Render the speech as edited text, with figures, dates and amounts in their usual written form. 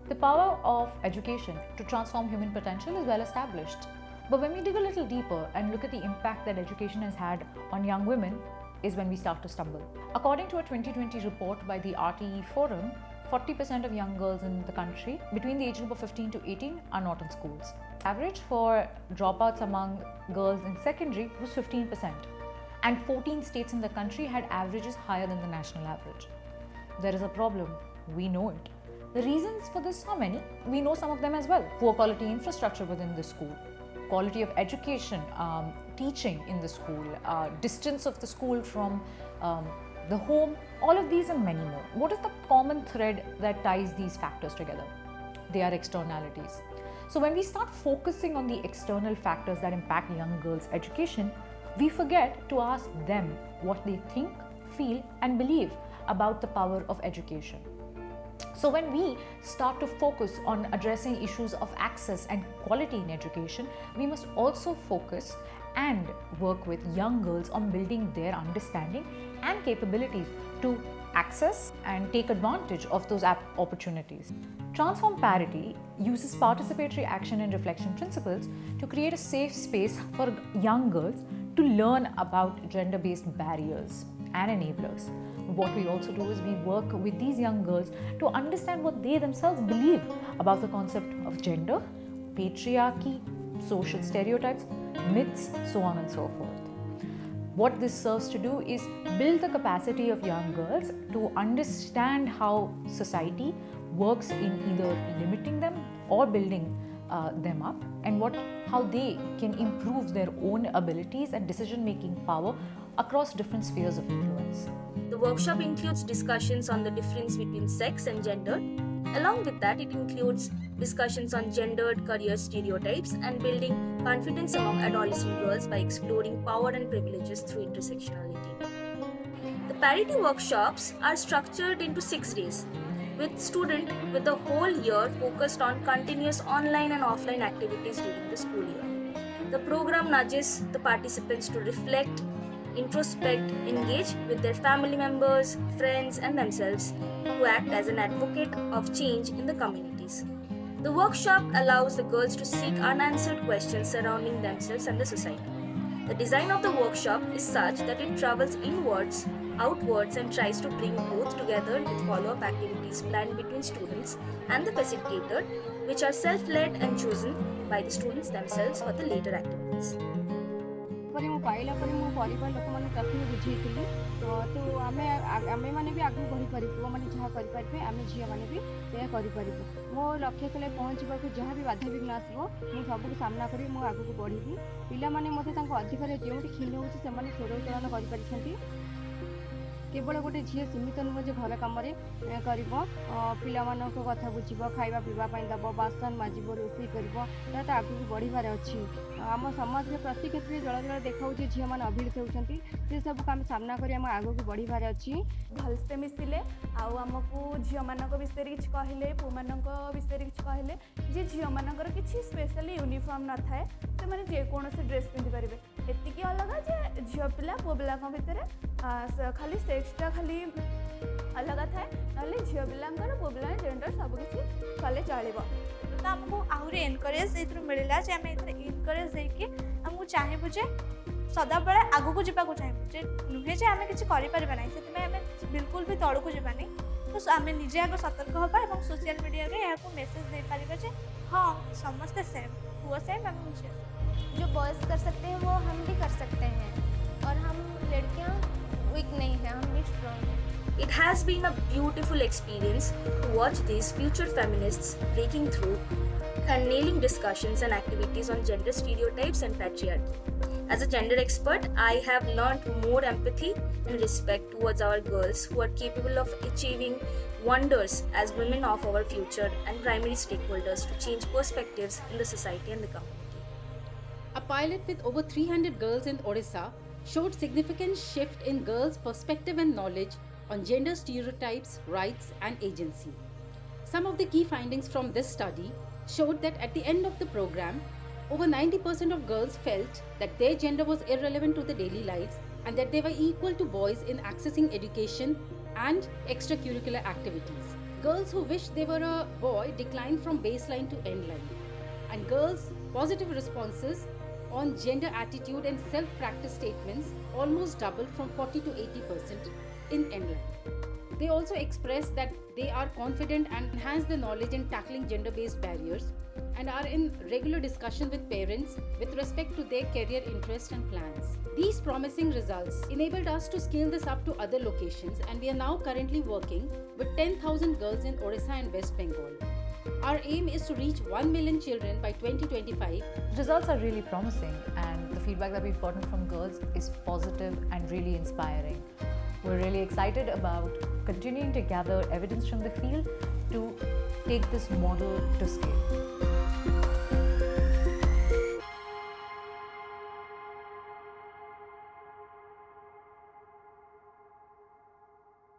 The power of education to transform human potential is well established. But when we dig a little deeper and look at the impact that education has had on young women, is when we start to stumble. According to a 2020 report by the RTE Forum, 40% of young girls in the country between the age group of 15 to 18 are not in schools. Average for dropouts among girls in secondary was 15%, and 14 states in the country had averages higher than the national average. There is a problem, we know it. The reasons for this are many. We know some of them as well. Poor quality infrastructure within the school, quality of education, teaching in the school, distance of the school from the home, all of these and many more. What is the common thread that ties these factors together? They are externalities. So when we start focusing on the external factors that impact young girls' education, we forget to ask them what they think, feel and believe about the power of education. So when we start to focus on addressing issues of access and quality in education, we must also focus and work with young girls on building their understanding and capabilities to access and take advantage of those opportunities. Transform PARity uses participatory action and reflection principles to create a safe space for young girls to learn about gender-based barriers and enablers. What we also do is we work with these young girls to understand what they themselves believe about the concept of gender, patriarchy, social stereotypes, myths, so on and so forth. What this serves to do is build the capacity of young girls to understand how society works in either limiting them or building them up, and how they can improve their own abilities and decision-making power across different spheres of influence. The workshop includes discussions on the difference between sex and gender. Along with that, it includes discussions on gendered career stereotypes and building confidence among adolescent girls by exploring power and privileges through intersectionality. The PARity workshops are structured into 6 days, with students with the whole year focused on continuous online and offline activities during the school year. The program nudges the participants to reflect, introspect, engage with their family members, friends and themselves to act as an advocate of change in the communities. The workshop allows the girls to seek unanswered questions surrounding themselves and the society. The design of the workshop is such that it travels inwards, outwards and tries to bring both together with follow-up activities planned between students and the facilitator, which are self-led and chosen by the students themselves for the later activities. पाइला परिवार लोक मैंने प्रथम बुझेली तो आम मैंने भी आगे बढ़ी पारू पुआ मैंने जहाँ करें आम झी मैंने भी करूँ मो लक्ष्य तले पहुँचा जहाँ भी बाधा विघ्न आसो मुझे सबको सामना करी मु आगू बढ़ी पिला माने मते अधिकार जो क्षीण हो स्वर उत्तोलन कर केवल गोटे झील सीमित नुह जो घर कम कर पिला कथा बुझब खावा पीवाई दब बासन माजिब रोषे कर तो आगू बढ़ार अच्छी आम समाज में प्रति क्षेत्र में जल जल देखा झील मैंने अभिलित होती से सबको आम सामना कर आगू बढ़ार अच्छी भलसे मिसिले आमको झील मान विषय किसी कहले पु मान विषय किसी कहले जी झील मानकर किसी स्पेशली यूनिफॉर्म न थाए से मैंने जेकोसी ड्रेस पिंधि पारे एति अलग जे झील पिला पुओ पिला भितर खाली सेक्सटा खाली अलग थाए ना झील पिलांकर पुओ पिला जेंडर सबकि कले चलो तो आमको आहरी एनकरेज मिलला जे आम एनकरेज देकी आमको चाहेबु जे सदा बेले आगु को जावाक चाहेबु जे नुहे जे आम किसी करें ना से आम बिल्कुल भी तौक को जावानी तो आम निजे आग सतर्क हवा और सोशल मीडिया रे यहाँ मेसेज दे पारिबा जे हाँ समस्ते सेम पुओ सेम आम जो बॉयज़ कर सकते हैं वो हम भी कर सकते हैं और हम लड़कियां वीक नहीं हैं, हम भी स्ट्रॉन्ग हैं. It has been a beautiful experience to watch these future feminists breaking through and nailing discussions and activities on gender stereotypes and patriarchy. As a gender expert, I have learned more empathy and respect towards our girls who are capable of achieving wonders as women of our future and primary stakeholders to change perspectives in the society and the community. A pilot with over 300 girls in Odisha showed significant shift in girls' perspective and knowledge on gender stereotypes, rights, and agency. Some of the key findings from this study showed that at the end of the program, over 90% of girls felt that their gender was irrelevant to their daily lives and that they were equal to boys in accessing education and extracurricular activities. Girls who wish they were a boy declined from baseline to endline. And girls' positive responses on gender attitude and self-practice statements almost doubled from 40 to 80% in endline. They also express that they are confident and enhance their knowledge in tackling gender-based barriers and are in regular discussion with parents with respect to their career interests and plans. These promising results enabled us to scale this up to other locations, and we are now currently working with 10,000 girls in Odisha and West Bengal. Our aim is to reach 1 million children by 2025. Results are really promising, and the feedback that we've gotten from girls is positive and really inspiring. We're really excited about continuing to gather evidence from the field to take this model to scale.